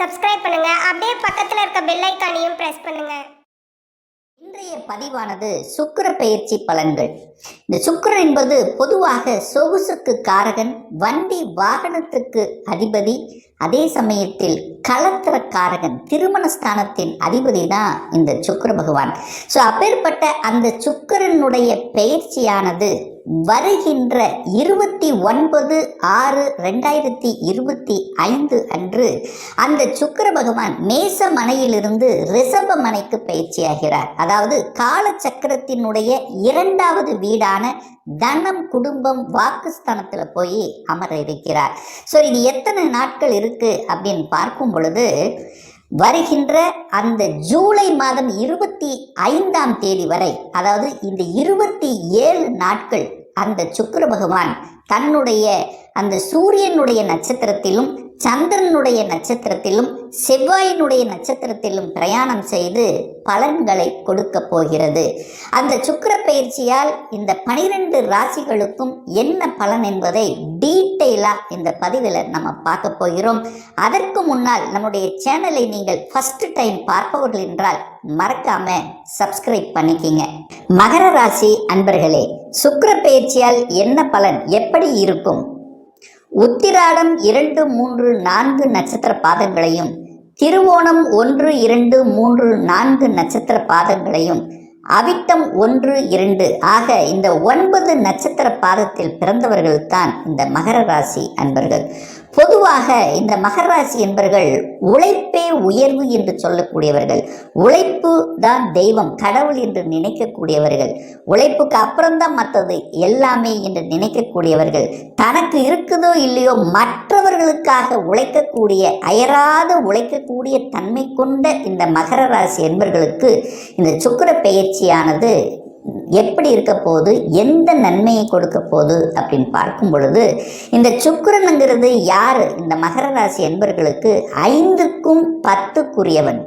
Subscribe பண்ணுங்க. அப்படியே பக்கத்துல இருக்க பெல் ஐகானையும் பிரஸ் பண்ணுங்க. இன்றைய பதிவானது சுக்கிர பெயர்ச்சி பலன்கள். இந்த சுக்கிரன் என்பது பொதுவாக சொகுசுக்கு காரகன், வண்டி வாகனத்துக்கு அதிபதி, அதே சமயத்தில் கலத்திர காரகன், திருமண ஸ்தானத்தின் அதிபதி தான் இந்த சுக்கிர பகவான். ஸோ அப்பேற்பட்ட அந்த சுக்கிரனுடைய பெயர்ச்சியானது வருகின்ற 29/6/2025 அன்று அந்த சுக்கிர பகவான் மேச மனையிலிருந்து ரிஷப மனைக்கு பயிற்சியாகிறார். அதாவது கால சக்கரத்தினுடைய 2வது வீடான தனம், குடும்பம், வாக்குஸ்தானத்துல போய் அமர இருக்கிறார். ஸோ இது எத்தனை நாட்கள் இருக்கு அப்படின்னு பார்க்கும் பொழுது வருகின்ற அந்த ஜூலை மாதம் 25ஆம் தேதி வரை, அதாவது இந்த 27 நாட்கள் அந்த சுக்கிர பகவான் தன்னுடைய அந்த சூரியனுடைய நட்சத்திரத்திலும், சந்திரனுடைய நட்சத்திரத்திலும், செவ்வாயினுடைய நட்சத்திரத்திலும் பிரயாணம் செய்து பலன்களை கொடுக்க போகிறது. அந்த சுக்கிர பயிற்சியால் இந்த 12 ராசிகளுக்கும் என்ன பலன் என்பதை டீட்டெயிலாக இந்த பதிவில் நம்ம பார்க்க போகிறோம். அதற்கு முன்னால் நம்முடைய சேனலை நீங்கள் ஃபர்ஸ்ட் டைம் பார்ப்பவர்கள் என்றால் மறக்காம சப்ஸ்கிரைப் பண்ணிக்கிங்க. மகர ராசி அன்பர்களே, சுக்கிர பயிற்சியால் என்ன பலன், எப்படி இருக்கும்? உத்திராடம் 2, 3, 4 நட்சத்திர பாதங்களையும், திருவோணம் 1, 2, 3, 4 நட்சத்திர பாதங்களையும், அவிட்டம் 1, 2 ஆக இந்த 9 நட்சத்திர பாதத்தில் பிறந்தவர்கள் தான் இந்த மகர ராசி அன்பர்கள். பொதுவாக இந்த மகர ராசி என்பர்கள் உழைப்பே உயர்வு என்று சொல்லக்கூடியவர்கள், உழைப்பு தான் தெய்வம், கடவுள் என்று நினைக்கக்கூடியவர்கள், உழைப்புக்கு அப்புறம்தான் மற்றது எல்லாமே என்று நினைக்கக்கூடியவர்கள், தனக்கு இருக்குதோ இல்லையோ மற்றவர்களுக்காக உழைக்கக்கூடிய, அயராது உழைக்கக்கூடிய தன்மை கொண்ட இந்த மகர ராசி என்பர்களுக்கு இந்த சுக்கிர பெயர்ச்சியானது எப்படி இருக்க போகுது, எந்த நன்மையை கொடுக்க போகுது அப்படின்னு பார்க்கும் பொழுது, இந்த சுக்கிரனுங்கிறது யாரு? இந்த மகர ராசி என்பர்களுக்கு 5க்கும் 10க்குரியவன்,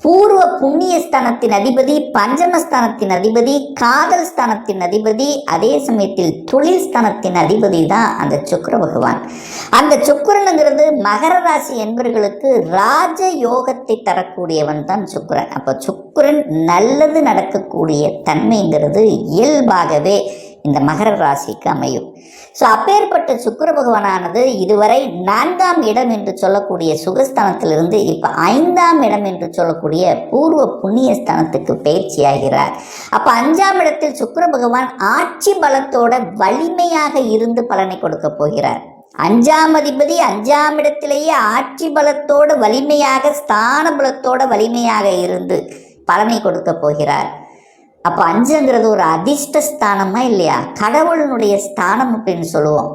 பூர்வ புண்ணிய ஸ்தானத்தின் அதிபதி, பஞ்சமஸ்தானத்தின் அதிபதி, காதல் ஸ்தானத்தின் அதிபதி, அதே சமயத்தில் தொழில் ஸ்தானத்தின் அதிபதி தான் அந்த சுக்கிர பகவான். அந்த சுக்கிரனுங்கிறது மகர ராசி என்பவர்களுக்கு ராஜ யோகத்தை தரக்கூடியவன் தான் சுக்கிரன். அப்போ சுக்கிரன் நல்லது நடக்கக்கூடிய தன்மைங்கிறது இயல்பாகவே இந்த மகர ராசிக்கு அமையும். ஸோ அப்பேற்பட்ட சுக்கிர பகவானானது இதுவரை 4ஆம் இடம் என்று சொல்லக்கூடிய சுகஸ்தானத்திலிருந்து இப்போ 5ஆம் இடம் என்று சொல்லக்கூடிய பூர்வ புண்ணிய ஸ்தானத்துக்கு பயிற்சியாகிறார். அப்போ 5ஆம் இடத்தில் சுக்கிர பகவான் ஆட்சி பலத்தோட வலிமையாக இருந்து பலனை கொடுக்க போகிறார். 5ஆம் அதிபதி 5ஆம் இடத்திலேயே ஆட்சி பலத்தோட வலிமையாக, ஸ்தான பலத்தோட வலிமையாக இருந்து பலனை கொடுக்க போகிறார். அப்போ 5ங்கிறது ஒரு அதிர்ஷ்ட ஸ்தானமா இல்லையா, கடவுளினுடைய ஸ்தானம் அப்படின்னு சொல்லுவோம்.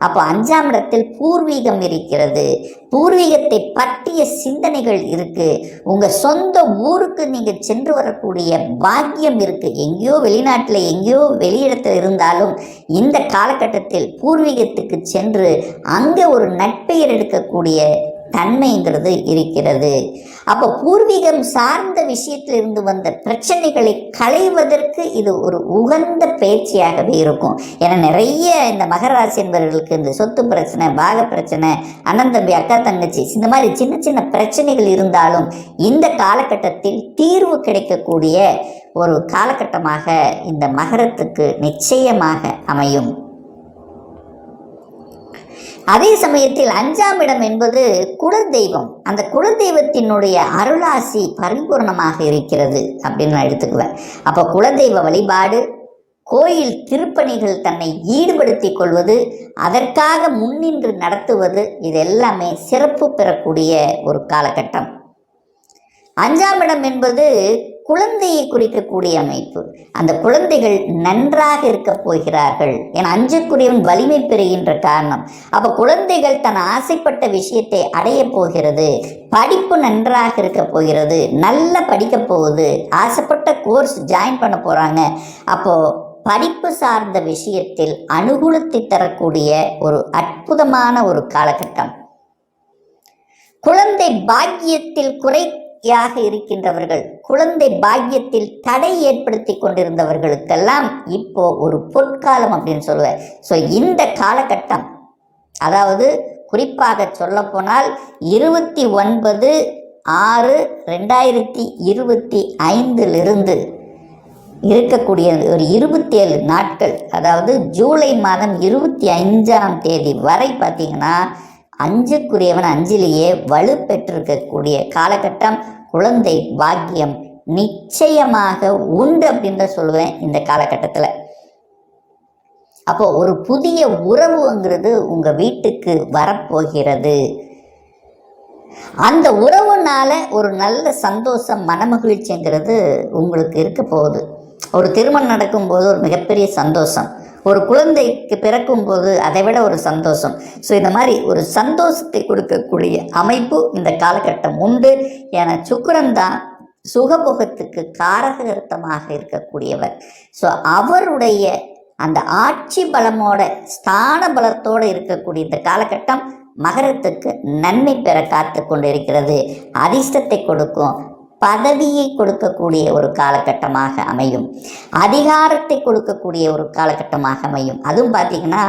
அப்போ 5ஆம் இடத்தில் பூர்வீகம் இருக்கிறது, பூர்வீகத்தை பற்றிய சிந்தனைகள் இருக்கு, உங்க சொந்த ஊருக்கு நீங்க சென்று வரக்கூடிய பாக்கியம் இருக்கு. எங்கேயோ வெளிநாட்டில், எங்கேயோ வெளியிடத்தில் இருந்தாலும் இந்த காலகட்டத்தில் பூர்வீகத்துக்கு சென்று அங்கே ஒரு நட்பெயர் எடுக்கக்கூடிய தன்மைங்கிறது இருக்கிறது. அப்போ பூர்வீகம் சார்ந்த விஷயத்திலிருந்து வந்த பிரச்சனைகளை களைவதற்கு இது ஒரு உகந்த பயிற்சியாகவே இருக்கும். ஏன்னா நிறைய இந்த மகர ராசி என்பவர்களுக்கு இந்த சொத்து பிரச்சனை, பாக பிரச்சனை, அண்ணன் தம்பி, அக்கா தங்கச்சி, இந்த மாதிரி சின்ன சின்ன பிரச்சனைகள் இருந்தாலும் இந்த காலகட்டத்தில் தீர்வு கிடைக்கக்கூடிய ஒரு காலகட்டமாக இந்த மகரத்துக்கு நிச்சயமாக அமையும். அதே சமயத்தில் 5ஆம் இடம் என்பது குலதெய்வம். அந்த குலதெய்வத்தினுடைய அருளாசி பரிபூர்ணமாக இருக்கிறது அப்படின்னு நான் எடுத்துக்குவேன். அப்போ குலதெய்வ வழிபாடு, கோயில் திருப்பணிகள் தன்னை ஈடுபடுத்தி கொள்வது, அதற்காக முன்னின்று நடத்துவது, இது எல்லாமே சிறப்பு பெறக்கூடிய ஒரு காலகட்டம். 5ஆம் இடம் என்பது குழந்தையை குறிக்கக்கூடிய அமைப்பு. அந்த குழந்தைகள் நன்றாக இருக்க போகிறார்கள். ஏன்னா 5க்குரியவன் வலிமை பெறுகின்ற காரணம். அப்போ குழந்தைகள் தன் ஆசைப்பட்ட விஷயத்தை அடைய போகிறது, படிப்பு நன்றாக இருக்க போகிறது, நல்லா படிக்க போகுது, ஆசைப்பட்ட கோர்ஸ் ஜாயின் பண்ண போறாங்க. அப்போ படிப்பு சார்ந்த விஷயத்தில் அனுகூலத்தை தரக்கூடிய ஒரு அற்புதமான ஒரு காலகட்டம். குழந்தை பாக்கியத்தில் இருக்கின்றவர்கள், குழந்தை பாக்கியத்தில் தடை ஏற்படுத்தி கொண்டிருந்தவர்களுக்கெல்லாம் இப்போ ஒரு பொற்காலம் அப்படின்னு சொல்லுவேன். ஸோ இந்த காலகட்டம், அதாவது குறிப்பாக சொல்லப்போனால் 29/6/2025 இருக்கக்கூடிய ஒரு 27 நாட்கள், அதாவது ஜூலை மாதம் 25ஆம் தேதி வரை பார்த்தீங்கன்னா 5க்குரியவன் 5லேயே வலுப்பெற்றிருக்கக்கூடிய காலகட்டம். குழந்தை பாக்கியம் நிச்சயமாக உண்டு அப்படின்னு தான் சொல்லுவேன் இந்த காலகட்டத்தில். அப்போ ஒரு புதிய உறவுங்கிறது உங்கள் வீட்டுக்கு வரப்போகிறது. அந்த உறவுனால ஒரு நல்ல சந்தோஷம், மனமகிழ்ச்சிங்கிறது உங்களுக்கு இருக்க போகுது. ஒரு திருமணம் நடக்கும்போது ஒரு மிகப்பெரிய சந்தோஷம், ஒரு குழந்தைக்கு பிறக்கும்போது அதை விட ஒரு சந்தோஷம். ஸோ இந்த மாதிரி ஒரு சந்தோஷத்தை கொடுக்கக்கூடிய அமைப்பு இந்த காலகட்டம் உண்டு. ஏன்னா சுக்கிரன் தான் சுகபோகத்துக்கு காரகர்த்தமாக இருக்கக்கூடியவர். ஸோ அவருடைய அந்த ஆட்சி பலமோட ஸ்தான பலத்தோடு இருக்கக்கூடிய இந்த காலகட்டம் மகரத்துக்கு நன்மை பெற காத்து கொண்டு இருக்கிறது. அதிர்ஷ்டத்தை கொடுக்கும், பதவியை கொடுக்கக்கூடிய ஒரு காலகட்டமாக அமையும், அதிகாரத்தை கொடுக்கக்கூடிய ஒரு காலகட்டமாக அமையும். அதுவும் பார்த்தீங்கன்னா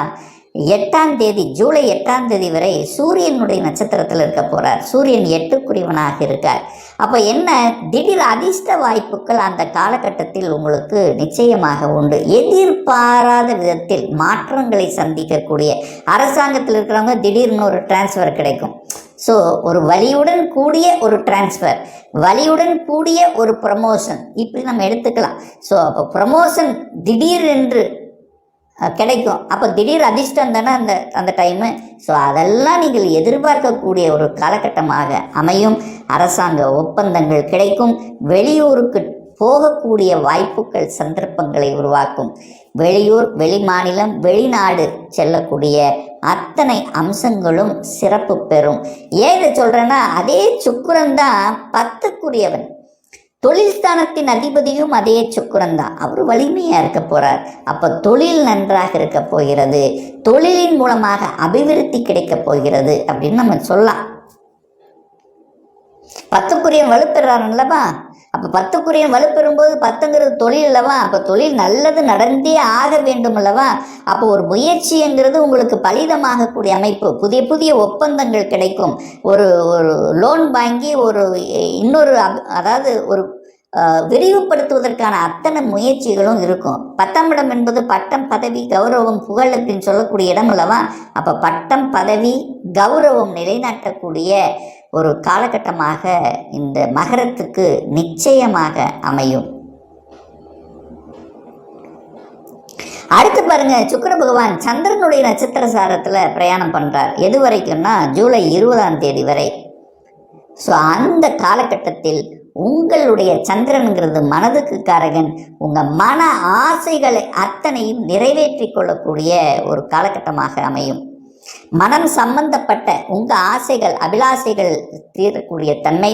8ஆம் தேதி, ஜூலை 8ஆம் தேதி வரை சூரியனுடைய நட்சத்திரத்தில் இருக்க போகிறார். சூரியன் 8க்குரியவனாக இருக்கார். அப்போ என்ன, திடீர் அதிர்ஷ்ட வாய்ப்புகள் அந்த காலகட்டத்தில் உங்களுக்கு நிச்சயமாக உண்டு. எதிர்பாராத விதத்தில் மாற்றங்களை சந்திக்கக்கூடிய, அரசாங்கத்தில் இருக்கிறவங்க திடீர்னு ஒரு டிரான்ஸ்ஃபர் கிடைக்கும். ஸோ ஒரு வலியுடன் கூடிய ஒரு டிரான்ஸ்ஃபர், வலியுடன் கூடிய ஒரு ப்ரமோஷன், இப்படி நம்ம எடுத்துக்கலாம். ஸோ அப்போ ப்ரமோஷன் திடீர் என்று கிடைக்கும். அப்போ திடீர் அதிர்ஷ்டம் தானே அந்த டைமு. ஸோ அதெல்லாம் நீங்கள் எதிர்பார்க்கக்கூடிய ஒரு காலகட்டமாக அமையும். அரசாங்க ஒப்பந்தங்கள் கிடைக்கும். வெளியூருக்கு போகக்கூடிய வாய்ப்புகள், சந்தர்ப்பங்களை உருவாக்கும். வெளியூர், வெளிமாநிலம், வெளிநாடு செல்லக்கூடிய அத்தனை அம்சங்களும் சிறப்பு பெறும். ஏன் இதை சொல்கிறேன்னா, அதே சுக்கிரன் தான் 10க்குரியவன். தொழில் ஸ்தானத்தின் அதிபதியும் அதே சுக்கிரன் தான். அவர் வலிமையாக இருக்க போகிறார். அப்போ தொழில் நன்றாக இருக்க போகிறது, தொழிலின் மூலமாக அபிவிருத்தி கிடைக்க போகிறது அப்படின்னு நம்ம சொல்லலாம். 10க்குரியவன் வலுப்பெறாருல்லவா, அப்போ 10க்குரியவன் வலுப்பெறும்போது 10ங்கிறது தொழில் அல்லவா, அப்போ தொழில் நல்லது நடந்தே ஆக வேண்டும் அல்லவா. அப்போ ஒரு முயற்சிங்கிறது உங்களுக்கு பலிதமாகக்கூடிய அமைப்பு, புதிய புதிய ஒப்பந்தங்கள் கிடைக்கும். ஒரு லோன் வாங்கி இன்னொரு அதாவது ஒரு விரிவுபடுத்துவதற்கான அத்தனை முயற்சிகளும் இருக்கும். 10ஆம் இடம் என்பது பட்டம், பதவி, கௌரவம், புகழ் அப்படின்னு சொல்லக்கூடிய இடம் அல்லவா. அப்போ பட்டம், பதவி, கௌரவம் நிலைநாட்டக்கூடிய ஒரு காலகட்டமாக இந்த மகரத்துக்கு நிச்சயமாக அமையும். அடுத்து பாருங்க, சுக்கிர பகவான் சந்திரனுடைய நட்சத்திர சாரத்தில் பிரயாணம் பண்ணுறார். எது வரைக்கும்னா ஜூலை 20ஆம் தேதி வரை. ஸோ அந்த காலகட்டத்தில் உங்களுடைய சந்திரனுங்கிறது மனதுக்கு காரகன். உங்கள் மன ஆசைகளை அத்தனையும் நிறைவேற்றி கொள்ளக்கூடிய ஒரு காலகட்டமாக அமையும். மனம் சம்பந்தப்பட்ட உங்கள் ஆசைகள், அபிலாசைகள் தீரக்கூடிய தன்மை,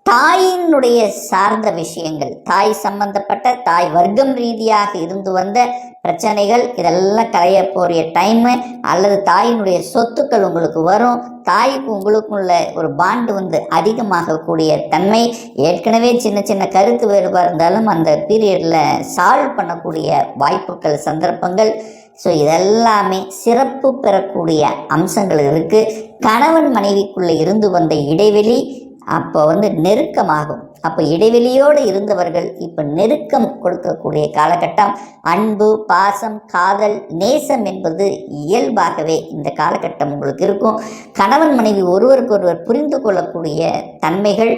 தாயினுடைய சார்ந்த விஷயங்கள், தாய் சம்பந்தப்பட்ட, தாய் வர்க்கம் ரீதியாக இருந்து வந்த பிரச்சனைகள், இதெல்லாம் களைய போகிற டைமு. அல்லது தாயினுடைய சொத்துக்கள் உங்களுக்கு வரும். தாய்க்கு உங்களுக்குள்ள ஒரு பாண்டு அதிகமாகக்கூடிய தன்மை. ஏற்கனவே சின்ன சின்ன கருத்து வேறுபாடு இருந்தாலும் அந்த பீரியடில் சால்வ் பண்ணக்கூடிய வாய்ப்புகள், சந்தர்ப்பங்கள். ஸோ இதெல்லாமே சிறப்பு பெறக்கூடிய அம்சங்கள் இருக்குது. கணவன் மனைவிக்குள்ளே இருந்து வந்த இடைவெளி அப்போ நெருக்கமாகும். அப்போ இடைவெளியோடு இருந்தவர்கள் இப்போ நெருக்கம் கொடுக்கக்கூடிய காலகட்டம். அன்பு, பாசம், காதல், நேசம் என்பது இயல்பாகவே இந்த காலகட்டம் உங்களுக்கு இருக்கும். கணவன் மனைவி ஒருவருக்கொருவர் புரிந்து கொள்ளக்கூடிய தன்மைகள்,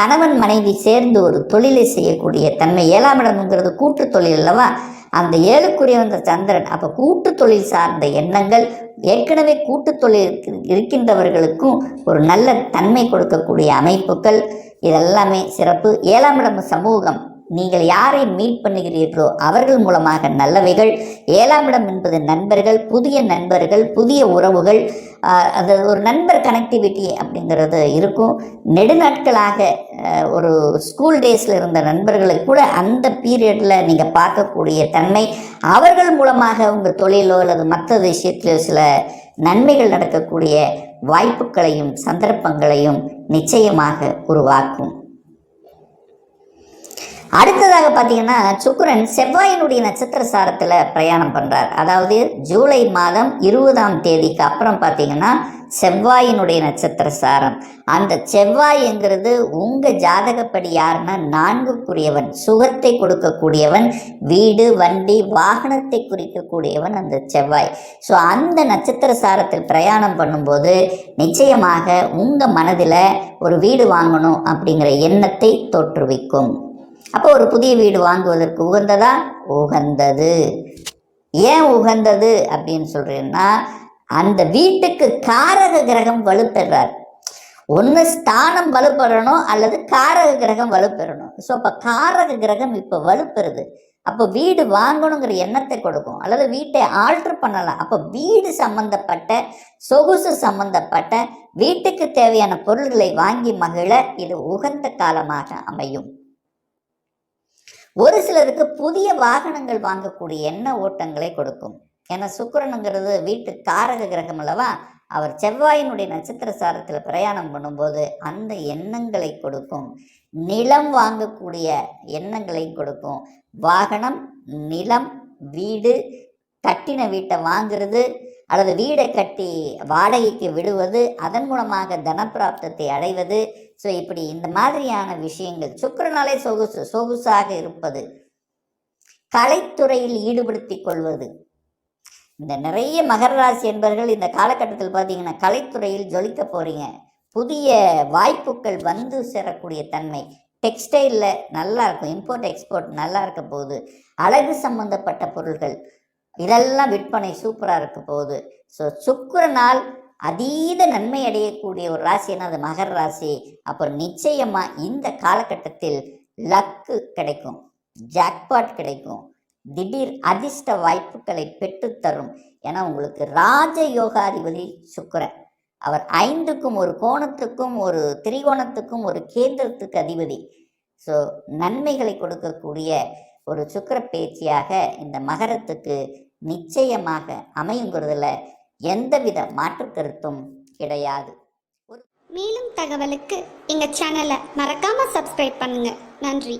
கணவன் மனைவி சேர்ந்து ஒரு தொழிலை செய்யக்கூடிய தன்மை. 7ஆம் இடம்ங்கிறது கூட்டு தொழில் அல்லவா. அந்த 7க்குரிய சந்திரன். அப்போ கூட்டு தொழில் சார்ந்த எண்ணங்கள், ஏற்கனவே கூட்டு தொழில் இருக்கின்றவர்களுக்கும் ஒரு நல்ல தன்மை கொடுக்கக்கூடிய அமைப்புகள், இதெல்லாமே சிறப்பு. 7ஆம் இடம் சமூகம். நீங்கள் யாரை மீட் பண்ணுகிறீர்களோ அவர்கள் மூலமாக நல்லவைகள். 7ஆம் இடம் என்பது நண்பர்கள், புதிய நண்பர்கள், புதிய உறவுகள். அது ஒரு நண்பர் கனெக்டிவிட்டி அப்படிங்கிறது இருக்கும். நெடுநாட்களாக ஒரு ஸ்கூல் டேஸில் இருந்த நண்பர்களை கூட அந்த பீரியடில் நீங்கள் பார்க்கக்கூடிய தன்மை. அவர்கள் மூலமாக உங்கள் தொழிலோ அல்லது மற்ற விஷயத்திலோ சில நன்மைகள் நடக்கக்கூடிய வாய்ப்புகளையும் சந்தர்ப்பங்களையும் நிச்சயமாக உருவாக்கும். அடுத்ததாக பார்த்தீங்கன்னா சுக்கிரன் செவ்வாயினுடைய நட்சத்திர சாரத்தில் பிரயாணம் பண்ணுறார். அதாவது ஜூலை மாதம் 20ஆம் தேதிக்கு அப்புறம் பார்த்தீங்கன்னா செவ்வாயினுடைய நட்சத்திர சாரம். அந்த செவ்வாய்ங்கிறது உங்கள் ஜாதகப்படி யாருன்னா 4க்குரியவன், சுகத்தை கொடுக்கக்கூடியவன், வீடு வண்டி வாகனத்தை குறிக்கக்கூடியவன் அந்த செவ்வாய். ஸோ அந்த நட்சத்திர சாரத்தில் பிரயாணம் பண்ணும்போது நிச்சயமாக உங்கள் மனதில் ஒரு வீடு வாங்கணும் அப்படிங்கிற எண்ணத்தை தோற்றுவிக்கும். அப்போ ஒரு புதிய வீடு வாங்குவதற்கு உகந்ததா? உகந்தது. ஏன் உகந்தது அப்படின்னு சொல்றேன்னா, அந்த வீட்டுக்கு காரக கிரகம் வலுப்பெறார். ஒன்று ஸ்தானம் வலுப்பெறணும் அல்லது காரக கிரகம் வலுப்பெறணும். ஸோ அப்போ காரக கிரகம் இப்போ வலுப்பெறுது. அப்போ வீடு வாங்கணுங்கிற எண்ணத்தை கொடுக்கும், அல்லது வீட்டை ஆல்டர் பண்ணலாம். அப்போ வீடு சம்பந்தப்பட்ட, சொகுசு சம்பந்தப்பட்ட, வீட்டுக்கு தேவையான பொருள்களை வாங்கி மகிழ இது உகந்த காலமாக அமையும். ஒரு சிலருக்கு புதிய வாகனங்கள் வாங்கக்கூடிய எண்ண ஓட்டங்களை கொடுக்கும். ஏன்னா சுக்கிரனுங்கிறது வீட்டு காரக கிரகம் அல்லவா. அவர் செவ்வாயினுடைய நட்சத்திர சாரத்தில் பிரயாணம் பண்ணும்போது அந்த எண்ணங்களை கொடுக்கும். நிலம் வாங்கக்கூடிய எண்ணங்களை கொடுக்கும். வாகனம், நிலம், வீடு, கட்டின வீட்டை வாங்குறது அல்லது வீடை கட்டி வாடகைக்கு விடுவது, அதன் மூலமாக தனப்பிராப்தத்தை அடைவது. ஸோ இப்படி இந்த மாதிரியான விஷயங்கள். சுக்கிரனாலே சொகுசாக இருப்பது, கலைத்துறையில் ஈடுபடுத்தி கொள்வது. இந்த நிறைய மகர ராசி என்பவர்கள் இந்த காலகட்டத்தில் பார்த்தீங்கன்னா கலைத்துறையில் ஜொலிக்க போகிறீங்க. புதிய வாய்ப்புகள் வந்து சேரக்கூடிய தன்மை. டெக்ஸ்டைலில் நல்லா இருக்கும், இம்போர்ட் எக்ஸ்போர்ட் நல்லா இருக்க போகுது. அழகு சம்பந்தப்பட்ட பொருள்கள் இதெல்லாம் விற்பனை சூப்பராக இருக்க போகுது. ஸோ சுக்கிரனால் அதீத நன்மை அடையக்கூடிய ஒரு ராசின்னா அது மகர ராசி. அப்போ நிச்சயமாக இந்த காலகட்டத்தில் லக்கு கிடைக்கும், ஜாக்பாட் கிடைக்கும், திடீர் அதிர்ஷ்ட வாய்ப்புகளை பெற்றுத்தரும். ஏன்னா உங்களுக்கு ராஜயோகாதிபதி சுக்கிரன். அவர் 5க்கும் ஒரு கோணத்துக்கும் ஒரு திரிகோணத்துக்கும் ஒரு கேந்திரத்துக்கு அதிபதி. ஸோ நன்மைகளை கொடுக்கக்கூடிய ஒரு சுக்கிர பேச்சியாக இந்த மகரத்துக்கு நிச்சயமாக அமையுங்கிறதுல எந்தவித மாற்று கருத்தும் கிடையாது. மேலும் தகவலுக்கு எங்கள் சேனலை மறக்காமல் சப்ஸ்கிரைப் பண்ணுங்கள். நன்றி.